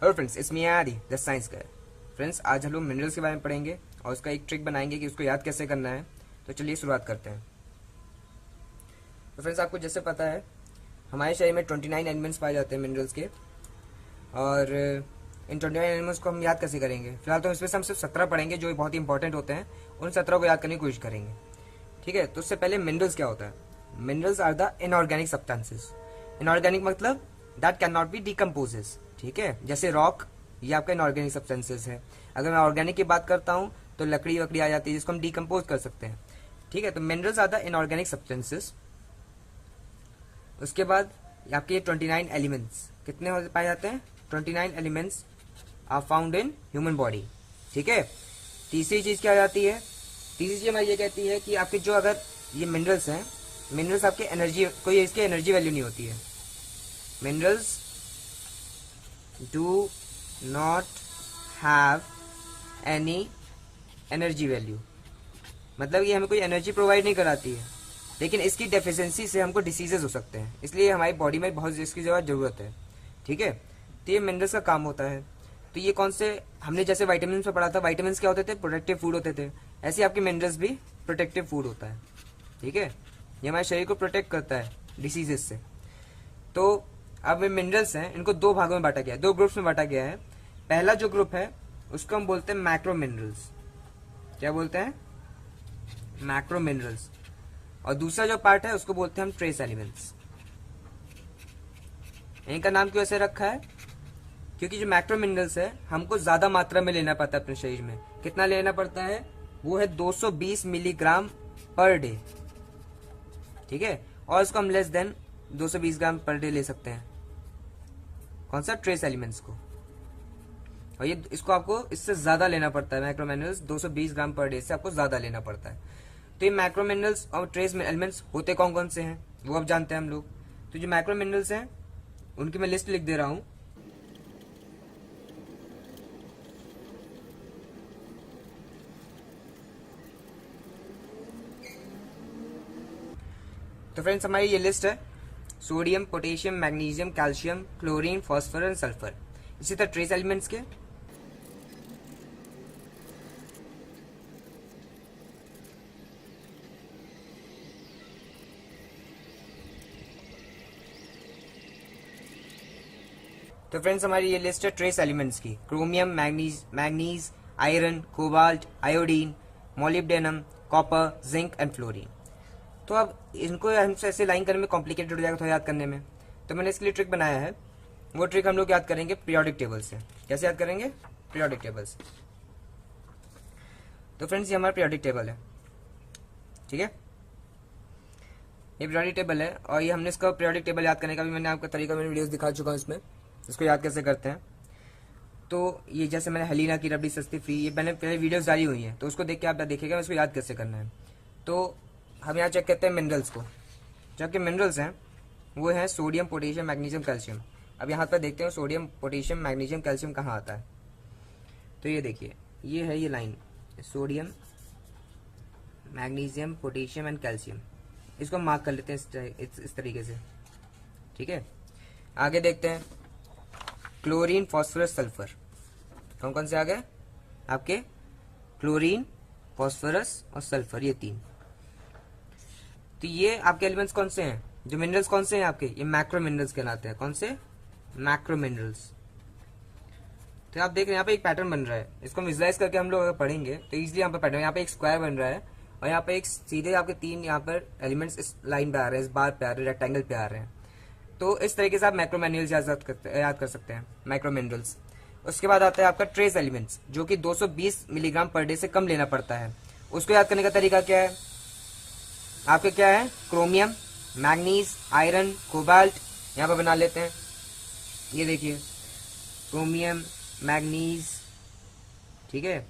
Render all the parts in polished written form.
Hello friends, it's me आदि the science guy. Friends, आज हम लोग मिनरल्स के बारे में पढ़ेंगे और उसका एक ट्रिक बनाएंगे कि उसको याद कैसे करना है। तो चलिए शुरुआत करते हैं। तो फ्रेंड्स, आपको जैसे पता है हमारे शरीर में 29 एलिमेंट्स पाए जाते हैं मिनरल्स के। और इन 29 एलिमेंट्स को हम याद कैसे करेंगे? फिलहाल तो इसमें से हम सिर्फ 17 पढ़ेंगे जो बहुत ही इंपॉर्टेंट होते हैं। उन 17 को याद करने की कोशिश करेंगे। ठीक है, तो उससे पहले मिनरल्स क्या होता है? Minerals are the inorganic substances. Inorganic मतलब that can not be decomposes. ठीक है, जैसे रॉक, ये आपका इनऑर्गेनिक सब्सटेंसेस है। अगर मैं ऑर्गेनिक की बात करता हूँ तो लकड़ी वकड़ी आ जाती है जिसको हम डिकम्पोज कर सकते हैं। ठीक है, तो minerals are the inorganic substances. उसके बाद आपके ये 29 एलिमेंट्स कितने पाए जाते हैं? 29 elements are found in human body. ठीक है, तीसरी चीज क्या आ जाती है? तीसरी चीज हमारी ये कहती है कि आपके जो अगर ये मिनरल्स हैं, मिनरल्स आपके एनर्जी, कोई इसकी एनर्जी वैल्यू नहीं होती है। Minerals do not have any energy value, मतलब ये हमें कोई एनर्जी प्रोवाइड नहीं कराती है, लेकिन इसकी डेफिशिएंसी से हमको डिसीजेज हो सकते हैं, इसलिए हमारी बॉडी में बहुत इसकी जरूरत है। ठीक है, तो ये मिनरल्स का काम होता है। तो ये कौन से, हमने जैसे वाइटामिन में पढ़ा था, वाइटामिन क्या होते थे? प्रोटेक्टिव फूड होते थे। ऐसे आपके मिनरल्स भी प्रोटेक्टिव फूड होता है। ठीक है, ये हमारे शरीर को प्रोटेक्ट करता है डिसीजेस से। तो अब ये मिनरल्स हैं, इनको दो भागों में बांटा गया है, दो ग्रुप्स में बांटा गया है। पहला जो ग्रुप है उसको हम बोलते हैं मैक्रो मिनरल्स। क्या बोलते हैं? Macro minerals. और दूसरा जो पार्ट है उसको बोलते हैं हम ट्रेस एलिमेंट्स। इनका नाम क्यों ऐसे रखा है? क्योंकि जो मैक्रो मिनरल्स है हमको ज्यादा मात्रा में लेना पड़ता है अपने शरीर में। कितना लेना पड़ता है? वो है 220 मिलीग्राम पर डे। ठीक है, और इसको हम लेस देन 220 ग्राम पर डे ले सकते हैं। कौन सा? ट्रेस एलिमेंट्स को। और ये इसको आपको इससे ज्यादा लेना पड़ता है। मैक्रो मिनरल्स 220 ग्राम पर डे से आपको ज्यादा लेना पड़ता है। तो ये मैक्रो मिनरल्स और ट्रेस एलिमेंट्स होते कौन कौन से हैं वो अब जानते हैं हम लोग। तो जो मैक्रो मिनरल्स हैं उनकी मैं लिस्ट लिख दे रहा हूं। तो फ्रेंड्स, हमारी ये लिस्ट है: sodium, potassium, magnesium, calcium, chlorine, phosphorus, sulphur. इसी तरह ट्रेस एलिमेंट्स के तो फ्रेंड्स, हमारी ये लिस्ट है ट्रेस एलिमेंट्स की: chromium, manganese, iron, cobalt, iodine, molybdenum, copper, zinc and fluorine. तो अब इनको हमसे ऐसे लाइन करने में कॉम्प्लिकेटेड हो जाएगा थोड़ा याद करने में। तो मैंने इसके लिए ट्रिक बनाया है। वो ट्रिक हम लोग याद करेंगे पीरियोडिक टेबल से। कैसे याद करेंगे? पीरियोडिक टेबल से। तो फ्रेंड्स, ये हमारा पीरियोडिक टेबल है। ठीक है, ये पीरियोडिक टेबल है और ये हमने इसका पीरियोडिक टेबल याद करने का भी मैंने आपको तरीका, मैंने वीडियोस दिखा चुका हूँ इसमें, इसको याद कैसे करते हैं। तो ये जैसे मैंने हलीना की रबड़ी सस्ती फ्री, ये मैंने पहले वीडियोस डाली हुई हैं, तो उसको देख के आप देखिएगा इसको याद कैसे करना है। तो हम यहाँ चेक करते हैं मिनरल्स को। जो आपके मिनरल्स हैं वो हैं सोडियम, पोटेशियम, मैग्नीशियम, कैल्शियम। अब यहाँ पर देखते हैं सोडियम, पोटेशियम, मैग्नीशियम, कैल्शियम कहाँ आता है। तो ये देखिए, ये है ये line: sodium, magnesium, potassium and calcium. इसको हम मार्क कर लेते हैं इस तरीके से। ठीक है, आगे देखते हैं क्लोरीन, फॉस्फोरस, सल्फर। कौन कौन से आ गए आपके? क्लोरीन, फॉस्फोरस और सल्फर, ये तीन। तो ये आपके एलिमेंट्स कौन से हैं? जो मिनरल्स कौन से हैं आपके? ये मैक्रो मिनरल्स कहलाते हैं। कौन से? Macro minerals. तो आप देख रहे हैं यहाँ पे एक पैटर्न बन रहा है। इसको विजुलाइज करके हम लोग अगर पढ़ेंगे तो इजीली यहाँ पे पैटर्न, यहाँ पे एक स्क्वायर बन रहा है और यहाँ पे एक सीधे आपके तीन यहाँ पर एलिमेंट्स इस लाइन पे आ रहे हैं, इस बार पे आ रहे हैं, रेक्टेंगल पे आ रहे हैं। तो इस तरीके से आप मैक्रो मिनरल्स याद कर सकते हैं, मैक्रो मिनरल्स। उसके बाद आता है आपका ट्रेस एलिमेंट्स, जो कि 220 मिलीग्राम पर डे से कम लेना पड़ता है। उसको याद करने का तरीका क्या है? आपके क्या है? Chromium, manganese, iron, cobalt. यहाँ पर बना लेते हैं, ये देखिए क्रोमियम, मैग्नीज। ठीक है,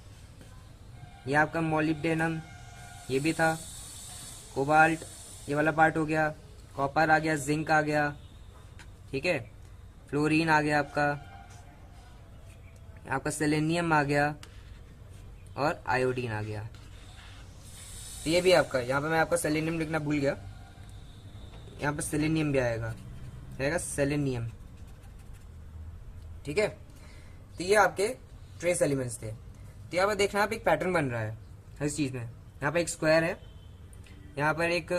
ये आपका मोलिब्डेनम, ये भी था, कोबाल्ट ये वाला पार्ट हो गया, कॉपर आ गया, जिंक आ गया। ठीक है, फ्लोरीन आ गया, आपका सेलेनियम आ गया और आयोडीन आ गया। तो ये भी आपका, यहाँ पे मैं आपका सेलेनियम लिखना भूल गया, यहाँ पे सेलेनियम भी आएगा सेलेनियम। ठीक है, तो ये आपके ट्रेस एलिमेंट्स थे। तो यहाँ पर देखना आप एक पैटर्न बन रहा है हर चीज में। यहाँ पर एक स्क्वायर है, यहाँ पर एक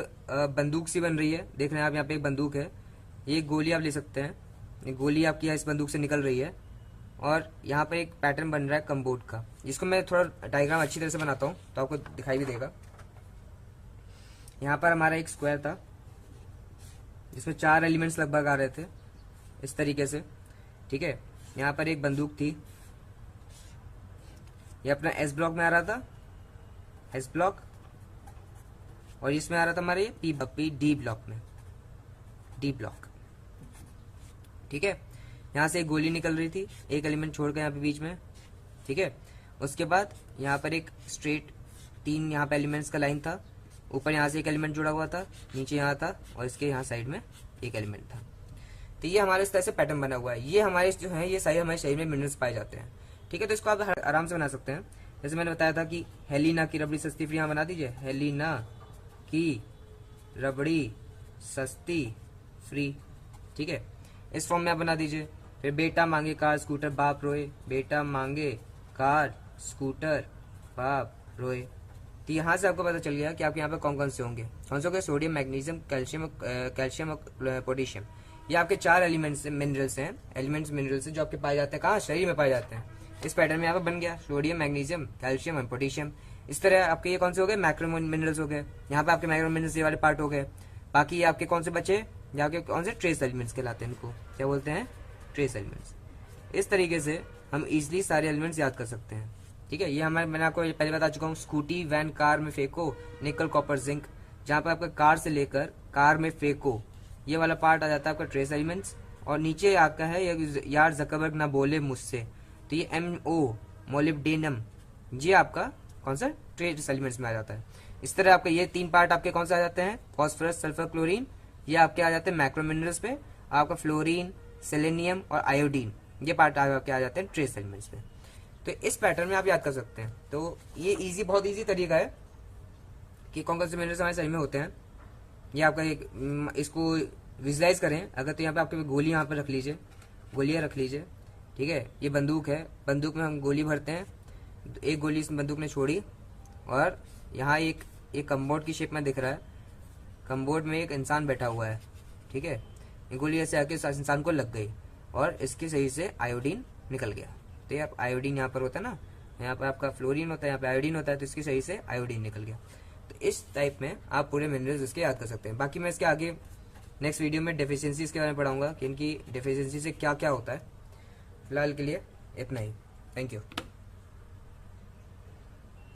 बंदूक सी बन रही है, देख रहे हैं आप, यहाँ पे एक बंदूक है, ये एक गोली आप ले सकते हैं, ये गोली आपकी इस बंदूक से निकल रही है, और यहाँ पर एक पैटर्न बन रहा है कम्बोर्ड का, जिसको मैं थोड़ा डायग्राम अच्छी तरह से बनाता हूँ तो आपको दिखाई भी देगा। यहाँ पर हमारा एक स्क्वायर था जिसमें 4 एलिमेंट्स लगभग आ रहे थे इस तरीके से, ठीक है। यहाँ पर एक बंदूक थी, ये अपना एस ब्लॉक में आ रहा था, एस ब्लॉक, और इसमें आ रहा था हमारे पी डी ब्लॉक में, डी ब्लॉक, ठीक है। यहाँ से एक गोली निकल रही थी, एक एलिमेंट छोड़ के यहाँ पे बीच में, ठीक है। उसके बाद यहाँ पर एक स्ट्रेट 3 यहाँ पे एलिमेंट्स का लाइन था, ऊपर यहाँ से एक एलिमेंट जुड़ा हुआ था, नीचे यहाँ था, और इसके यहाँ साइड में एक एलिमेंट था। तो ये हमारे इस तरह से पैटर्न बना हुआ है। ये हमारे जो है ये सारे हमारे शरीर में मिनरल्स पाए जाते हैं, ठीक है। तो इसको आप आराम से बना सकते हैं। जैसे मैंने बताया था कि हेलिना की रबड़ी सस्ती फ्री, यहाँ बना दीजिए, हेलिना की रबड़ी सस्ती फ्री, ठीक है, इस फॉर्म में आप बना दीजिए। फिर बेटा मांगे कार स्कूटर बाप रोए, बेटा मांगे कार स्कूटर बाप रोए। तो यहाँ से आपको पता चल गया कि आपके यहाँ पे कौन कौन से होंगे, सोडियम, मैग्नीशियम, कैल्शियम और पोटेशियम। ये आपके 4 एलिमेंट्स मिनरल्स हैं, मिनरल्स हैं जो आपके पाए जाते हैं कहाँ, शरीर में पाए जाते हैं। इस पैटर्न में यहाँ पे बन गया सोडियम, मैग्नीशियम, कैल्शियम और पोटेशियम। इस तरह आपके ये कौन से हो गए, मैक्रो मिनरल्स हो गए। यहाँ पे आपके मैक्रो मिनरल्स ये वाले पार्ट हो गए। बाकी ये आपके कौन से बचे, ये आपके कौन से ट्रेस एलिमेंट्स कहलाते हैं, इनको क्या बोलते हैं, ट्रेस एलिमेंट्स। इस तरीके से हम इजिली सारे एलिमेंट्स याद कर सकते हैं, ठीक है। ये हमारे, मैंने आपको पहले बता चुका हूँ, स्कूटी वैन कार में फेंको निकल कॉपर जिंक, जहाँ पे आपका कार से लेकर कार में फेंको ये वाला पार्ट आ जाता है आपका ट्रेस एलिमेंट्स। और नीचे आपका है यार जकरबर्ग ना बोले मुझसे, तो ये MO मोलिब्डेनम, ये आपका कौन सा ट्रेस एलिमेंट्स में आ जाता है। इस तरह आपके ये 3 पार्ट आपके कौन से आ जाते हैं, फॉस्फोरस, सल्फर, क्लोरीन, ये आपके आ जाते हैं मैक्रो मिनरल्स पे। आपका फ्लोरीन, सेलेनियम और आयोडीन, ये पार्ट आपके आ जाते हैं ट्रेस एलिमेंट्स पे। तो इस पैटर्न में आप याद कर सकते हैं। तो ये इजी, बहुत इजी तरीका है कि कौन कौन से मिनरल्स हमारे शरीर में होते हैं। ये आपका एक, इसको विजुलाइज करें अगर, तो यहाँ पे आपके गोली यहाँ पर रख लीजिए, गोलियाँ रख लीजिए, ठीक है। ये बंदूक है, बंदूक में हम गोली भरते हैं, एक गोली इस बंदूक ने छोड़ी, और यहाँ एक कम्बोर्ड की शेप में दिख रहा है, कम्बोर्ड में एक इंसान बैठा हुआ है, ठीक है। ये गोली ऐसे आके इस इंसान को लग गई और इसके सही से आयोडीन निकल गया। तो ये आयोडीन यहाँ पर होता है ना, यहाँ पर आपका फ्लोरीन होता है, यहाँ पे आयोडीन होता है, तो इसकी सही से आयोडीन निकल गया। तो इस टाइप में आप पूरे मिनरल्स इसके याद कर सकते हैं। बाकी मैं इसके आगे नेक्स्ट वीडियो में डेफिशिएंसीज के बारे में पढ़ाऊंगा कि इनकी डेफिशिएंसी से क्या क्या होता है। फिलहाल के लिए इतना ही, थैंक यू।